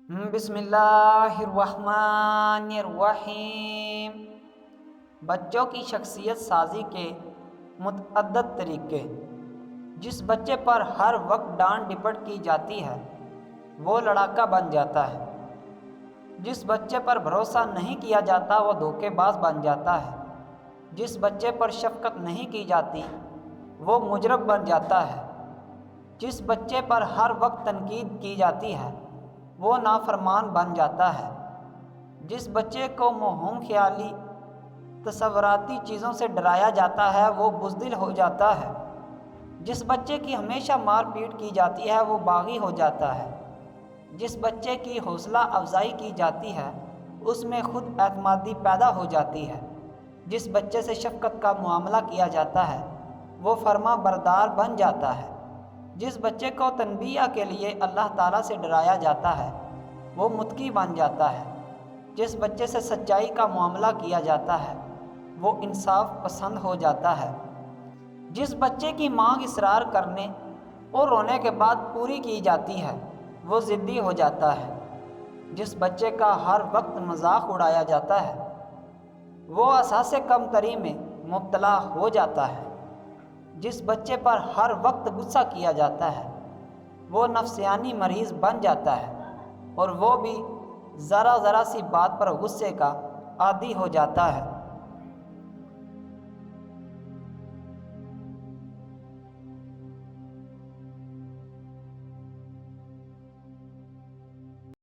بسم اللہ الرحمن الرحیم۔ بچوں کی شخصیت سازی کے متعدد طریقے۔ جس بچے پر ہر وقت ڈانٹ ڈپٹ کی جاتی ہے وہ لڑاکا بن جاتا ہے۔ جس بچے پر بھروسہ نہیں کیا جاتا وہ دھوکے باز بن جاتا ہے۔ جس بچے پر شفقت نہیں کی جاتی وہ مجرم بن جاتا ہے۔ جس بچے پر ہر وقت تنقید کی جاتی ہے وہ نافرمان بن جاتا ہے۔ جس بچے کو موہوم خیالی تصوراتی چیزوں سے ڈرایا جاتا ہے وہ بزدل ہو جاتا ہے۔ جس بچے کی ہمیشہ مار پیٹ کی جاتی ہے وہ باغی ہو جاتا ہے۔ جس بچے کی حوصلہ افزائی کی جاتی ہے اس میں خود اعتمادی پیدا ہو جاتی ہے۔ جس بچے سے شفقت کا معاملہ کیا جاتا ہے وہ فرما بردار بن جاتا ہے۔ جس بچے کو تنبیہ کے لیے اللہ تعالیٰ سے ڈرایا جاتا ہے وہ متقی بن جاتا ہے۔ جس بچے سے سچائی کا معاملہ کیا جاتا ہے وہ انصاف پسند ہو جاتا ہے۔ جس بچے کی مانگ اصرار کرنے اور رونے کے بعد پوری کی جاتی ہے وہ ضدی ہو جاتا ہے۔ جس بچے کا ہر وقت مذاق اڑایا جاتا ہے وہ احساس کمتری میں مبتلا ہو جاتا ہے۔ جس بچے پر ہر وقت غصہ کیا جاتا ہے وہ نفسیانی مریض بن جاتا ہے اور وہ بھی ذرا سی بات پر غصے کا عادی ہو جاتا ہے۔